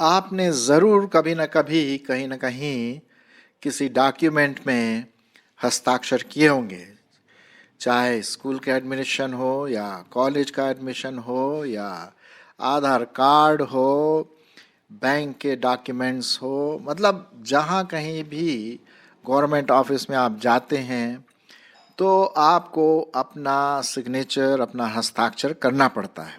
आपने ज़रूर कभी न कभी कहीं न कहीं किसी डॉक्यूमेंट में हस्ताक्षर किए होंगे, चाहे स्कूल का एडमिशन हो या कॉलेज का एडमिशन हो या आधार कार्ड हो, बैंक के डॉक्यूमेंट्स हो, मतलब जहाँ कहीं भी गवर्नमेंट ऑफिस में आप जाते हैं तो आपको अपना सिग्नेचर, अपना हस्ताक्षर करना पड़ता है।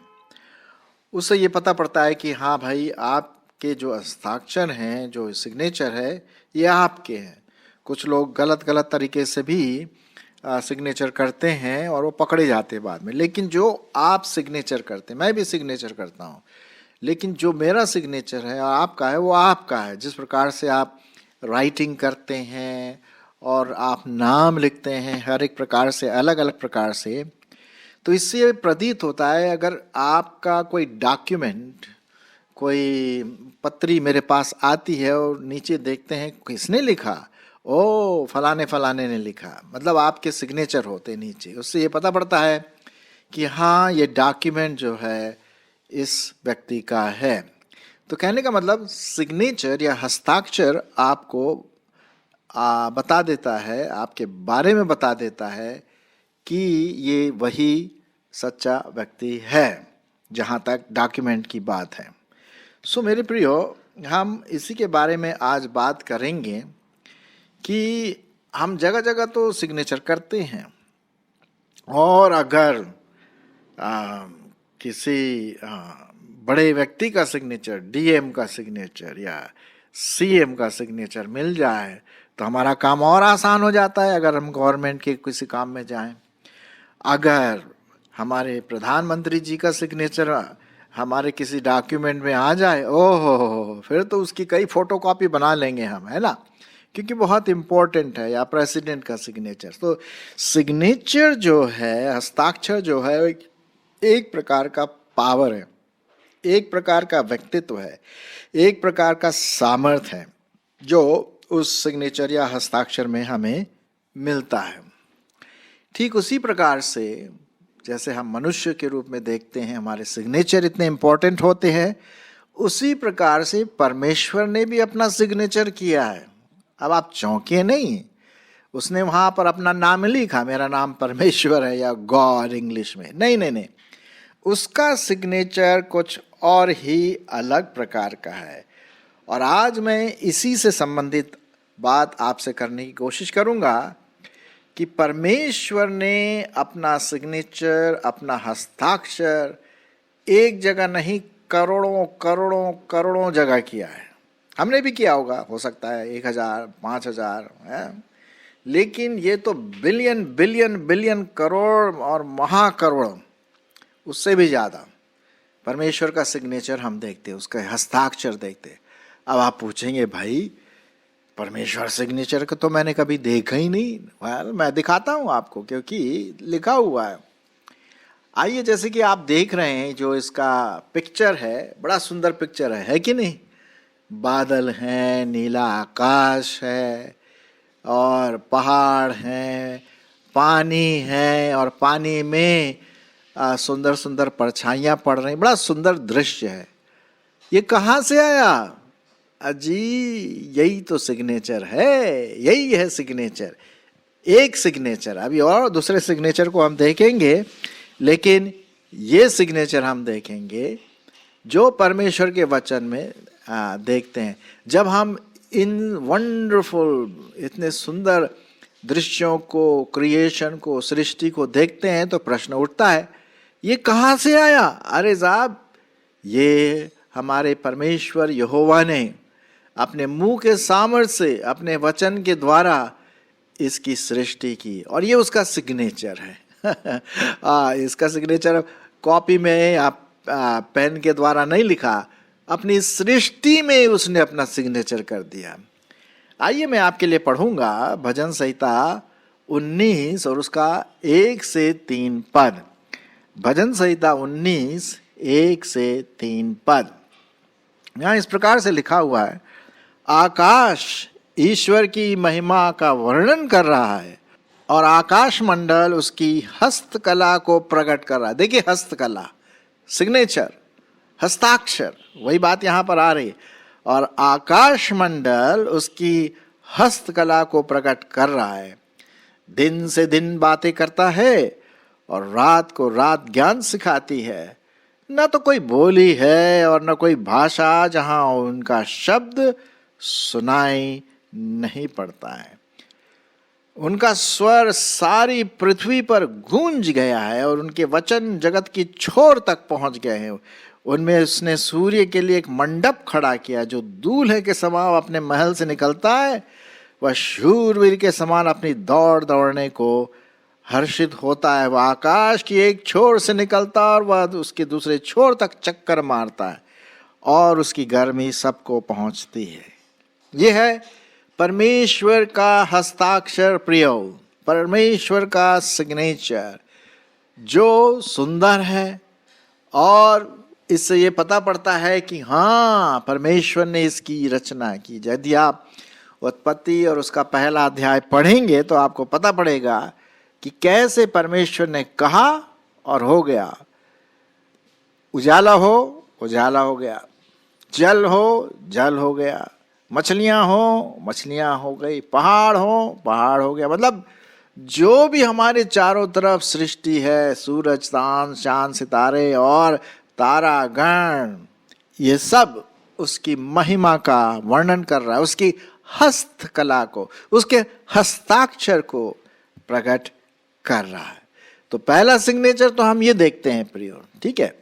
उससे ये पता पड़ता है कि हाँ भाई, आपके जो हस्ताक्षर हैं, जो सिग्नेचर है, ये आपके हैं। कुछ लोग गलत गलत तरीके से भी सिग्नेचर करते हैं और वो पकड़े जाते हैं बाद में। लेकिन जो आप सिग्नेचर करते हैं, मैं भी सिग्नेचर करता हूँ, लेकिन जो मेरा सिग्नेचर है और आपका है, वो आपका है। जिस प्रकार से आप राइटिंग करते हैं और आप नाम लिखते हैं, हर एक प्रकार से, अलग अलग प्रकार से, तो इससे प्रतीत होता है अगर आपका कोई डॉक्यूमेंट, कोई पत्री मेरे पास आती है और नीचे देखते हैं किसने लिखा, ओ फलाने फलाने ने लिखा, मतलब आपके सिग्नेचर होते नीचे, उससे ये पता पड़ता है कि हाँ, ये डॉक्यूमेंट जो है इस व्यक्ति का है। तो कहने का मतलब सिग्नेचर या हस्ताक्षर आपको बता देता है, आपके बारे में बता देता है कि ये वही सच्चा व्यक्ति है, जहाँ तक डॉक्यूमेंट की बात है। सो मेरे प्रियो, हम इसी के बारे में आज बात करेंगे कि हम जगह जगह तो सिग्नेचर करते हैं, और अगर किसी बड़े व्यक्ति का सिग्नेचर, डीएम का सिग्नेचर या सीएम का सिग्नेचर मिल जाए तो हमारा काम और आसान हो जाता है। अगर हम गवर्नमेंट के किसी काम में जाएं, अगर हमारे प्रधानमंत्री जी का सिग्नेचर हमारे किसी डॉक्यूमेंट में आ जाए, ओहो, फिर तो उसकी कई फोटोकॉपी बना लेंगे हम, है ना, क्योंकि बहुत इम्पोर्टेंट है। या प्रेसिडेंट का सिग्नेचर, तो सिग्नेचर जो है, हस्ताक्षर जो है, एक प्रकार का पावर है, एक प्रकार का व्यक्तित्व है, एक प्रकार का सामर्थ्य है जो उस सिग्नेचर या हस्ताक्षर में हमें मिलता है। ठीक उसी प्रकार से जैसे हम मनुष्य के रूप में देखते हैं, हमारे सिग्नेचर इतने इम्पोर्टेंट होते हैं, उसी प्रकार से परमेश्वर ने भी अपना सिग्नेचर किया है। अब आप चौंके नहीं, उसने वहाँ पर अपना नाम लिखा, मेरा नाम परमेश्वर है या गॉड इंग्लिश में, नहीं नहीं नहीं, उसका सिग्नेचर कुछ और ही अलग प्रकार का है। और आज मैं इसी से संबंधित बात आपसे करने की कोशिश करूँगा कि परमेश्वर ने अपना सिग्नेचर, अपना हस्ताक्षर एक जगह नहीं, करोड़ों करोड़ों करोड़ों जगह किया है। हमने भी किया होगा, हो सकता है 1000, 5000 है, लेकिन ये तो बिलियन बिलियन बिलियन करोड़ और महाकरोड़, उससे भी ज़्यादा परमेश्वर का सिग्नेचर हम देखते, उसका हस्ताक्षर देखते। अब आप पूछेंगे, भाई परमेश्वर सिग्नेचर को तो मैंने कभी देखा ही नहीं। मैं दिखाता हूँ आपको, क्योंकि लिखा हुआ है। आइए, जैसे कि आप देख रहे हैं, जो इसका पिक्चर है, बड़ा सुंदर पिक्चर है कि नहीं? बादल हैं, नीला आकाश है और पहाड़ हैं, पानी है और पानी में सुंदर सुंदर परछाइयाँ पड़ रही, बड़ा सुंदर दृश्य है। ये कहाँ से आया? अजी, यही तो सिग्नेचर है, यही है सिग्नेचर। एक सिग्नेचर, अभी और दूसरे सिग्नेचर को हम देखेंगे, लेकिन ये सिग्नेचर हम देखेंगे जो परमेश्वर के वचन में देखते हैं। जब हम इन वंडरफुल, इतने सुंदर दृश्यों को, क्रिएशन को, सृष्टि को देखते हैं तो प्रश्न उठता है, ये कहाँ से आया? अरे साहब, ये हमारे परमेश्वर यहोवा ने अपने मुंह के सामर्थ्य से, अपने वचन के द्वारा इसकी सृष्टि की, और ये उसका सिग्नेचर है। इसका सिग्नेचर कॉपी में आप पेन के द्वारा नहीं लिखा, अपनी सृष्टि में उसने अपना सिग्नेचर कर दिया। आइए, मैं आपके लिए पढ़ूंगा भजन संहिता 19 और उसका 1 से 3 पद। भजन संहिता 19, 1 से 3 पद। यहाँ इस प्रकार से लिखा हुआ है, आकाश ईश्वर की महिमा का वर्णन कर रहा है और आकाश मंडल उसकी हस्तकला को प्रकट कर रहा है। देखिए हस्तकला, सिग्नेचर, हस्ताक्षर, वही बात यहां पर आ रही है। और आकाश मंडल उसकी हस्तकला को प्रकट कर रहा है। दिन से दिन बातें करता है और रात को रात ज्ञान सिखाती है। न तो कोई बोली है और न कोई भाषा जहां उनका शब्द सुनाई नहीं पड़ता है। उनका स्वर सारी पृथ्वी पर गूंज गया है और उनके वचन जगत की छोर तक पहुंच गए हैं। उनमें उसने सूर्य के लिए एक मंडप खड़ा किया, जो दूल्हे के समान अपने महल से निकलता है। वह शूरवीर के समान अपनी दौड़ दौड़ने को हर्षित होता है। वह आकाश की एक छोर से निकलता है और वह उसके दूसरे छोर तक चक्कर मारता है और उसकी गर्मी सबको पहुंचती है। यह है परमेश्वर का हस्ताक्षर प्रियो, परमेश्वर का सिग्नेचर, जो सुंदर है। और इससे ये पता पड़ता है कि हाँ, परमेश्वर ने इसकी रचना की। यदि आप उत्पत्ति और उसका पहला अध्याय पढ़ेंगे तो आपको पता पड़ेगा कि कैसे परमेश्वर ने कहा और हो गया। उजाला हो गया, जल हो गया, मछलियां हो गई, पहाड़ हो गया। मतलब जो भी हमारे चारों तरफ सृष्टि है, सूरज, चांद, सितारे और तारागण, ये सब उसकी महिमा का वर्णन कर रहा है, उसकी हस्तकला को, उसके हस्ताक्षर को प्रकट कर रहा है। तो पहला सिग्नेचर तो हम ये देखते हैं प्रियो, ठीक है।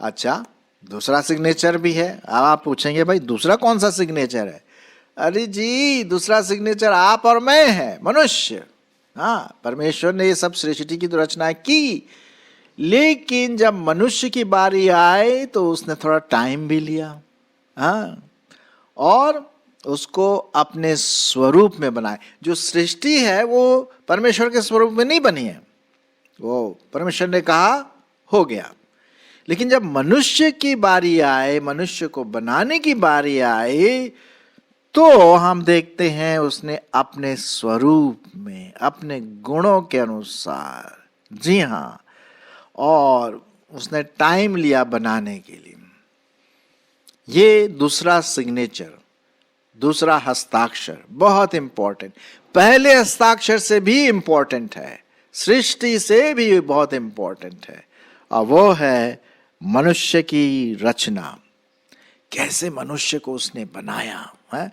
अच्छा, दूसरा सिग्नेचर भी है। अब आप पूछेंगे भाई दूसरा कौन सा सिग्नेचर है? अरे जी, दूसरा सिग्नेचर आप और मैं है, मनुष्य। हाँ, परमेश्वर ने ये सब सृष्टि की तो रचना की, लेकिन जब मनुष्य की बारी आए तो उसने थोड़ा टाइम भी लिया। हाँ, और उसको अपने स्वरूप में बनाए। जो सृष्टि है वो परमेश्वर के स्वरूप में नहीं बनी है, वो परमेश्वर ने कहा हो गया। लेकिन जब मनुष्य की बारी आए, मनुष्य को बनाने की बारी आए, तो हम देखते हैं उसने अपने स्वरूप में, अपने गुणों के अनुसार, जी हाँ, और उसने टाइम लिया बनाने के लिए। ये दूसरा सिग्नेचर, दूसरा हस्ताक्षर बहुत इंपॉर्टेंट, पहले हस्ताक्षर से भी इंपॉर्टेंट है, सृष्टि से भी बहुत इंपॉर्टेंट है, और वो है मनुष्य की रचना। कैसे मनुष्य को उसने बनाया है।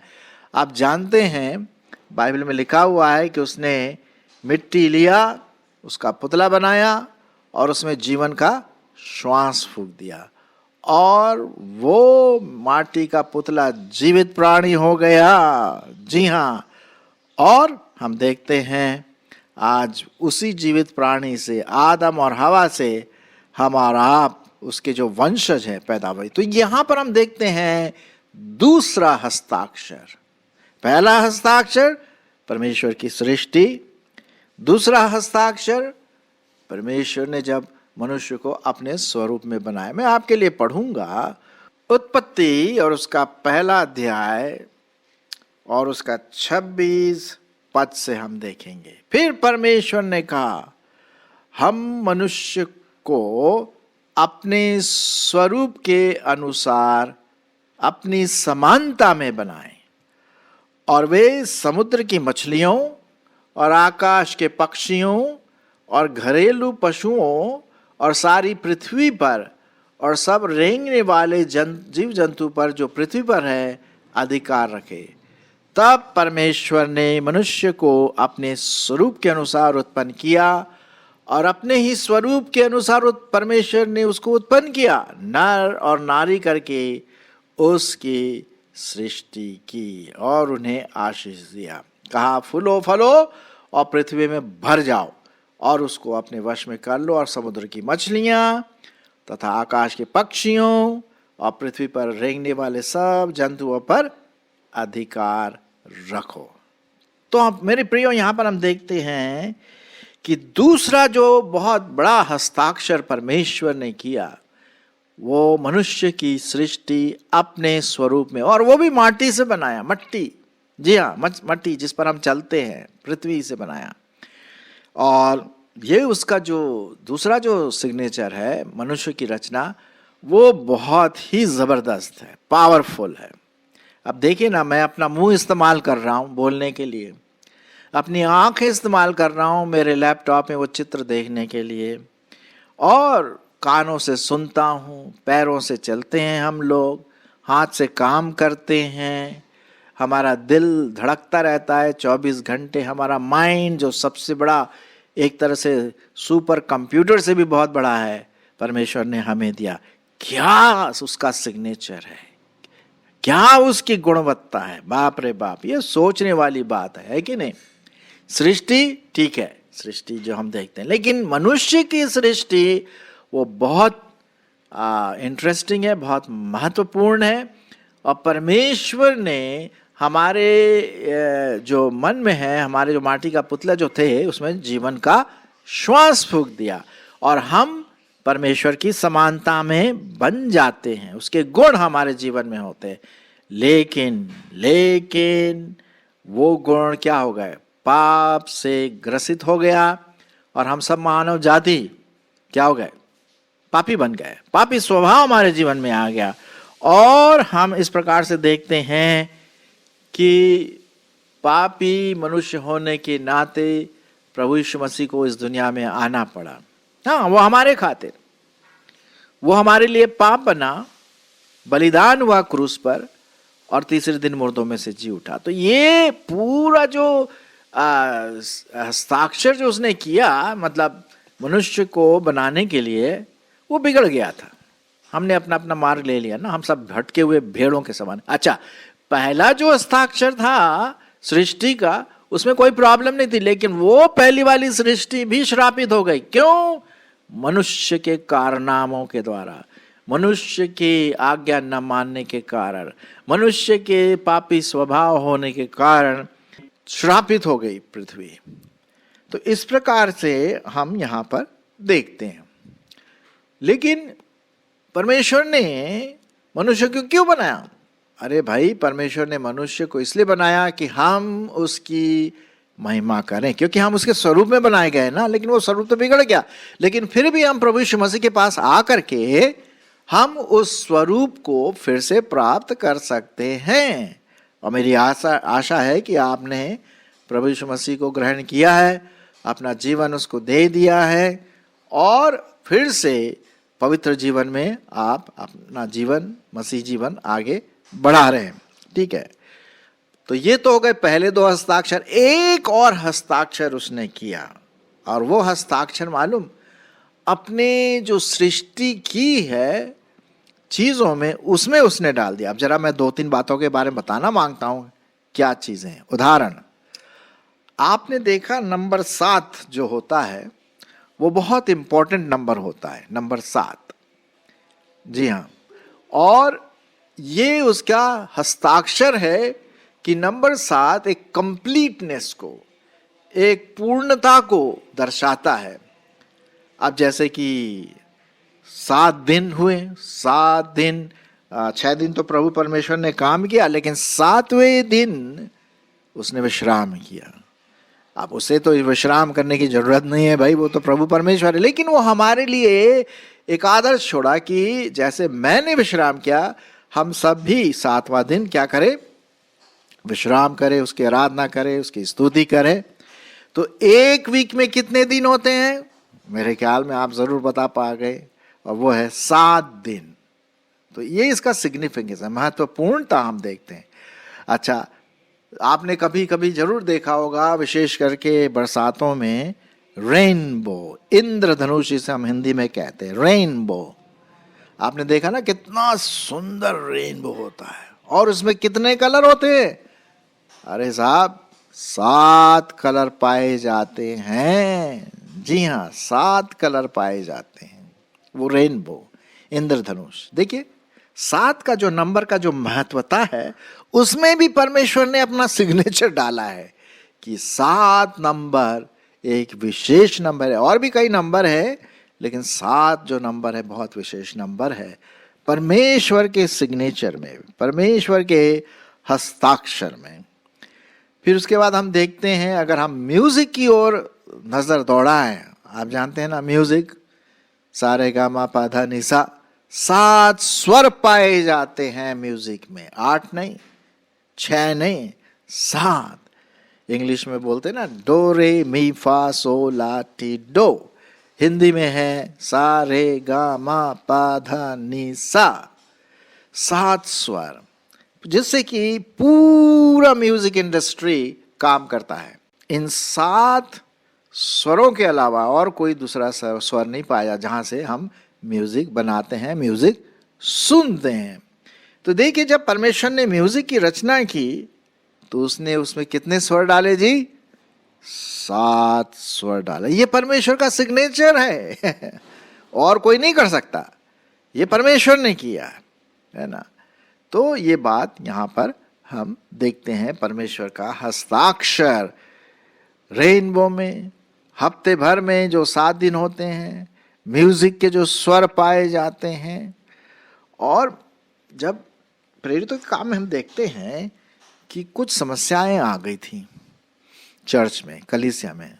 आप जानते हैं बाइबल में लिखा हुआ है कि उसने मिट्टी लिया, उसका पुतला बनाया और उसमें जीवन का श्वास फूंक दिया, और वो माटी का पुतला जीवित प्राणी हो गया। जी हाँ, और हम देखते हैं आज उसी जीवित प्राणी से, आदम और हवा से हम और आप, उसके जो वंशज हैं, पैदा हुए। तो यहां पर हम देखते हैं दूसरा हस्ताक्षर। पहला हस्ताक्षर परमेश्वर की सृष्टि, दूसरा हस्ताक्षर परमेश्वर ने जब मनुष्य को अपने स्वरूप में बनाया। मैं आपके लिए पढ़ूंगा उत्पत्ति और उसका पहला अध्याय और उसका 26 पद से हम देखेंगे। फिर परमेश्वर ने कहा, हम मनुष्य को अपने स्वरूप के अनुसार अपनी समानता में बनाएं, और वे समुद्र की मछलियों और आकाश के पक्षियों और घरेलू पशुओं और सारी पृथ्वी पर और सब रेंगने वाले जीव जंतु पर जो पृथ्वी पर है अधिकार रखे। तब परमेश्वर ने मनुष्य को अपने स्वरूप के अनुसार उत्पन्न किया, और अपने ही स्वरूप के अनुसार परमेश्वर ने उसको उत्पन्न किया, नर और नारी करके उसकी सृष्टि की, और उन्हें आशीष दिया। कहा, फूलो फलो और पृथ्वी में भर जाओ और उसको अपने वश में कर लो, और समुद्र की मछलियां तथा आकाश के पक्षियों और पृथ्वी पर रेंगने वाले सब जंतुओं पर अधिकार रखो। तो आप मेरे प्रियो, यहां पर हम देखते हैं कि दूसरा जो बहुत बड़ा हस्ताक्षर परमेश्वर ने किया, वो मनुष्य की सृष्टि अपने स्वरूप में, और वो भी माटी से बनाया, मट्टी। जी हाँ, मट्टी जिस पर हम चलते हैं, पृथ्वी से बनाया। और ये उसका जो दूसरा जो सिग्नेचर है मनुष्य की रचना, वो बहुत ही ज़बरदस्त है, पावरफुल है। अब देखिए ना, मैं अपना मुंह इस्तेमाल कर रहा हूँ बोलने के लिए, अपनी आंखें इस्तेमाल कर रहा हूँ मेरे लैपटॉप में वो चित्र देखने के लिए, और कानों से सुनता हूँ, पैरों से चलते हैं हम लोग, हाथ से काम करते हैं, हमारा दिल धड़कता रहता है 24 घंटे, हमारा माइंड जो सबसे बड़ा, एक तरह से सुपर कंप्यूटर से भी बहुत बड़ा है, परमेश्वर ने हमें दिया। क्या उसका सिग्नेचर है, क्या उसकी गुणवत्ता है, बाप रे बाप, ये सोचने वाली बात है कि नहीं। सृष्टि ठीक है, सृष्टि जो हम देखते हैं, लेकिन मनुष्य की सृष्टि वो बहुत इंटरेस्टिंग है, बहुत महत्वपूर्ण है। और परमेश्वर ने हमारे जो मन में है, हमारे जो माटी का पुतला जो थे, उसमें जीवन का श्वास फूंक दिया और हम परमेश्वर की समानता में बन जाते हैं, उसके गुण हमारे जीवन में होते हैं। लेकिन वो गुण क्या हो गए, पाप से ग्रसित हो गया और हम सब मानव जाति क्या हो गए, पापी बन गए, पापी स्वभाव हमारे जीवन में आ गया। और हम इस प्रकार से देखते हैं कि पापी मनुष्य होने के नाते प्रभु यीशु मसीह को इस दुनिया में आना पड़ा। हाँ, वो हमारे खातिर, वो हमारे लिए पाप बना, बलिदान हुआ क्रूस पर, और तीसरे दिन मुर्दों में से जी उठा। तो ये पूरा जो हस्ताक्षर जो उसने किया, मतलब मनुष्य को बनाने के लिए, वो बिगड़ गया था। हमने अपना अपना मार्ग ले लिया ना, हम सब भटके हुए भेड़ों के समान। अच्छा, पहला जो हस्ताक्षर था सृष्टि का, उसमें कोई प्रॉब्लम नहीं थी, लेकिन वो पहली वाली सृष्टि भी श्रापित हो गई। क्यों? मनुष्य के कारनामों के द्वारा, मनुष्य की आज्ञा न मानने के कारण, मनुष्य के पापी स्वभाव होने के कारण श्रापित हो गई पृथ्वी। तो इस प्रकार से हम यहाँ पर देखते हैं। लेकिन परमेश्वर ने मनुष्य को क्यों बनाया? अरे भाई, परमेश्वर ने मनुष्य को इसलिए बनाया कि हम उसकी महिमा करें, क्योंकि हम उसके स्वरूप में बनाए गए ना। लेकिन वो स्वरूप तो बिगड़ गया, लेकिन फिर भी हम प्रभु यीशु मसीह के पास आकर के हम उस स्वरूप को फिर से प्राप्त कर सकते हैं। और मेरी आशा है कि आपने प्रभु यीशु मसीह को ग्रहण किया है, अपना जीवन उसको दे दिया है, और फिर से पवित्र जीवन में आप अपना जीवन, मसीह जीवन आगे बढ़ा रहे हैं। ठीक है, तो ये तो हो गए पहले दो हस्ताक्षर। एक और हस्ताक्षर उसने किया, और वो हस्ताक्षर मालूम, अपने जो सृष्टि की है चीजों में, उसमें उसने डाल दिया। अब जरा मैं 2-3 बातों के बारे में बताना मांगता हूं, क्या चीजें हैं। उदाहरण, आपने देखा नंबर 7 जो होता है, वो बहुत इंपॉर्टेंट नंबर होता है, नंबर 7। जी हाँ, और ये उसका हस्ताक्षर है कि नंबर 7 एक कंप्लीटनेस को, एक पूर्णता को दर्शाता है। अब जैसे कि 7 दिन हुए, 7 दिन, 6 दिन तो प्रभु परमेश्वर ने काम किया, लेकिन 7वें दिन उसने विश्राम किया। अब उसे तो विश्राम करने की जरूरत नहीं है भाई, वो तो प्रभु परमेश्वर है, लेकिन वो हमारे लिए एक आदर्श छोड़ा कि जैसे मैंने विश्राम किया, हम सब भी 7वां दिन क्या करें, विश्राम करें, उसकी आराधना करें, उसकी स्तुति करें। तो एक वीक में कितने दिन होते हैं? मेरे ख्याल में आप जरूर बता पा गए, और वो है 7 दिन। तो ये इसका सिग्निफिकेंस है, महत्वपूर्णता हम देखते हैं। अच्छा, आपने कभी कभी जरूर देखा होगा, विशेष करके बरसातों में, रेनबो, इंद्रधनुष जिसे हम हिंदी में कहते हैं, रेनबो। आपने देखा ना, कितना सुंदर रेनबो होता है, और उसमें कितने कलर होते हैं? अरे साहब, 7 कलर पाए जाते हैं। जी हाँ, 7 कलर पाए जाते हैं। वो रेनबो, इंद्रधनुष। देखिए, 7 का जो नंबर का जो महत्वता है, उसमें भी परमेश्वर ने अपना सिग्नेचर डाला है कि 7 नंबर एक विशेष नंबर है। और भी कई नंबर है, लेकिन 7 जो नंबर है बहुत विशेष नंबर है परमेश्वर के सिग्नेचर में, परमेश्वर के हस्ताक्षर में। फिर उसके बाद हम देखते हैं, अगर हम म्यूजिक की ओर नजर दौड़ाएं, आप जानते हैं ना म्यूजिक, सारे गा मा पा धा नि सा, 7 स्वर पाए जाते हैं म्यूजिक में, 8 नहीं, 6 नहीं, 7। इंग्लिश में बोलते ना डो रे मी फा सो ला टी डो, हिंदी में है सा रे गा मा पा धा नि सा, 7 स्वर, जिससे कि पूरा म्यूजिक इंडस्ट्री काम करता है। इन 7 स्वरों के अलावा और कोई दूसरा स्वर नहीं पाया जहां से हम म्यूजिक बनाते हैं, म्यूजिक सुनते हैं। तो देखिए, जब परमेश्वर ने म्यूजिक की रचना की तो उसने उसमें कितने स्वर डाले जी? 7 स्वर डाले। ये परमेश्वर का सिग्नेचर है और कोई नहीं कर सकता, ये परमेश्वर ने किया है ना। तो ये बात यहां पर हम देखते हैं, परमेश्वर का हस्ताक्षर। रेनबो में हफ्ते भर में जो 7 दिन होते हैं, म्यूजिक के जो स्वर पाए जाते हैं, और जब प्रेरितों के काम में हम देखते हैं कि कुछ समस्याएं आ गई थी चर्च में, कलीसिया में।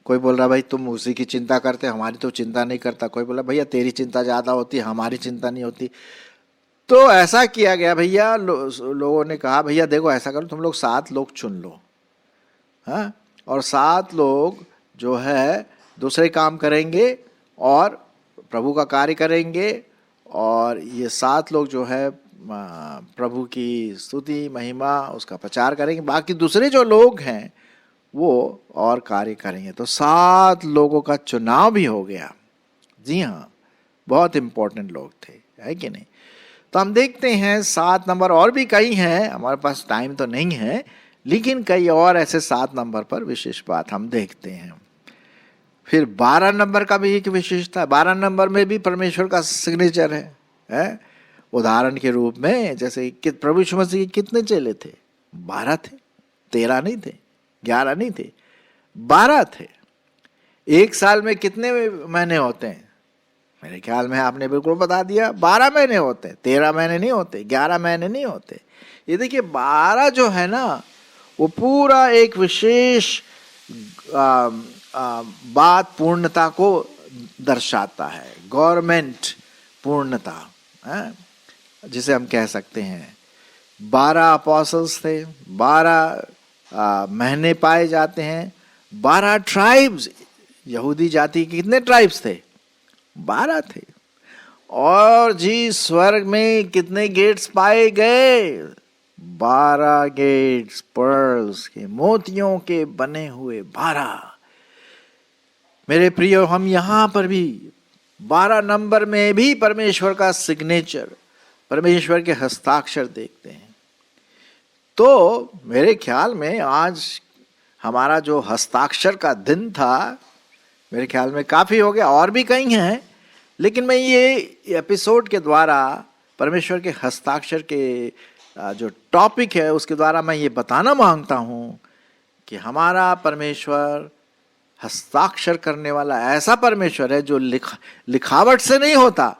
कोई बोल रहा भाई तुम उसी की चिंता करते, हमारी तो चिंता नहीं करता। कोई बोला भैया तेरी चिंता ज़्यादा होती, हमारी चिंता नहीं होती। तो ऐसा किया गया भैया, लोगों ने कहा भैया देखो ऐसा करो, तुम लोग 7 लोग चुन लो, हाँ, और 7 लोग जो है दूसरे काम करेंगे और प्रभु का कार्य करेंगे, और ये 7 लोग जो है प्रभु की स्तुति महिमा उसका प्रचार करेंगे, बाकी दूसरे जो लोग हैं वो और कार्य करेंगे। तो 7 लोगों का चुनाव भी हो गया। जी हाँ, बहुत इंपॉर्टेंट लोग थे, है कि नहीं। तो हम देखते हैं 7 नंबर और भी कई हैं, हमारे पास टाइम तो नहीं है, लेकिन कई और ऐसे 7 नंबर पर विशेष बात हम देखते हैं। फिर 12 नंबर का भी एक विशेषता है। 12 नंबर में भी परमेश्वर का सिग्नेचर है? उदाहरण के रूप में जैसे कि प्रभु यीशु मसीह के कितने चेले थे? 12 थे, 13 नहीं थे, 11 नहीं थे, 12 थे। एक साल में कितने महीने होते हैं? मेरे ख्याल में आपने बिल्कुल बता दिया, 12 महीने होते हैं, 13 महीने नहीं होते, 11 महीने नहीं होते। ये देखिए 12 जो है ना, वो पूरा एक विशेष बात पूर्णता को दर्शाता है, गवर्नमेंट पूर्णता है, जिसे हम कह सकते हैं। 12 अपॉस्टल्स थे, 12 महीने पाए जाते हैं, 12 ट्राइब्स, यहूदी जाति के कितने ट्राइब्स थे? 12 थे। और जी स्वर्ग में कितने गेट्स पाए गए? 12 गेट्स, पर्ल्स के, मोतियों के बने हुए 12। मेरे प्रियो, हम यहां पर भी 12 नंबर में भी परमेश्वर का सिग्नेचर, परमेश्वर के हस्ताक्षर देखते हैं। तो मेरे ख्याल में आज हमारा जो हस्ताक्षर का दिन था, मेरे ख्याल में काफ़ी हो गया, और भी कई हैं, लेकिन मैं ये एपिसोड के द्वारा परमेश्वर के हस्ताक्षर के जो टॉपिक है उसके द्वारा मैं ये बताना मांगता हूँ कि हमारा परमेश्वर हस्ताक्षर करने वाला ऐसा परमेश्वर है जो लिखावट से नहीं होता,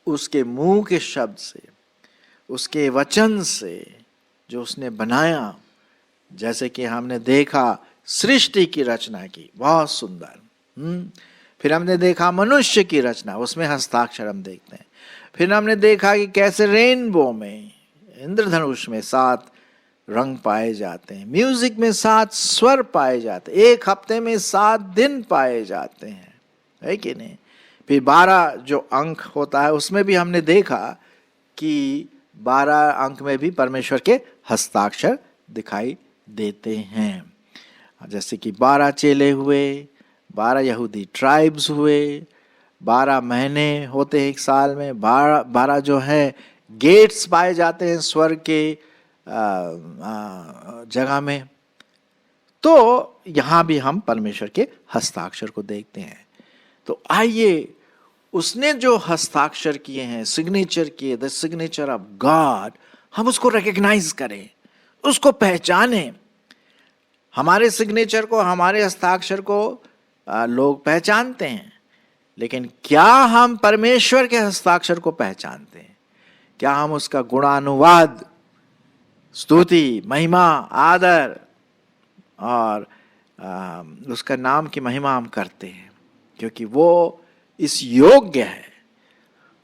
उसके मुंह के शब्द से, उसके वचन से जो उसने बनाया। जैसे कि हमने देखा सृष्टि की रचना की, बहुत सुंदर। फिर हमने देखा मनुष्य की रचना, उसमें हस्ताक्षर हम देखते हैं। फिर हमने देखा कि कैसे रेनबो में, इंद्रधनुष में 7 रंग पाए जाते हैं, म्यूजिक में 7 स्वर पाए जाते हैं, एक हफ्ते में 7 दिन पाए जाते हैं, है कि नहीं। फिर 12 जो अंक होता है उसमें भी हमने देखा कि 12 अंक में भी परमेश्वर के हस्ताक्षर दिखाई देते हैं। जैसे कि 12 चेले हुए, 12 यहूदी ट्राइब्स हुए, 12 महीने होते हैं एक साल में, 12 जो है गेट्स पाए जाते हैं स्वर्ग के जगह में। तो यहां भी हम परमेश्वर के हस्ताक्षर को देखते हैं। तो आइए उसने जो हस्ताक्षर किए हैं, सिग्नेचर किए, द सिग्नेचर ऑफ गॉड, हम उसको रिकॉग्नाइज करें, उसको पहचानें। हमारे सिग्नेचर को, हमारे हस्ताक्षर को लोग पहचानते हैं, लेकिन क्या हम परमेश्वर के हस्ताक्षर को पहचानते हैं? क्या हम उसका गुणानुवाद, स्तुति, महिमा, आदर और उसका नाम की महिमा हम करते हैं, क्योंकि वो इस योग्य है।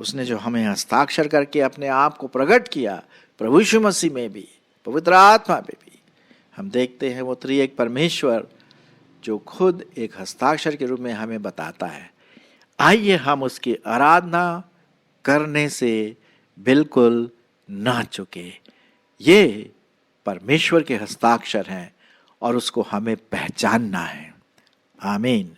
उसने जो हमें हस्ताक्षर करके अपने आप को प्रकट किया, प्रभु यीशु मसीह में भी, पवित्र आत्मा में भी, हम देखते हैं वो त्रिएक परमेश्वर जो खुद एक हस्ताक्षर के रूप में हमें बताता है। आइए हम उसकी आराधना करने से बिल्कुल ना चुके। ये परमेश्वर के हस्ताक्षर हैं और उसको हमें पहचानना है। आमीन।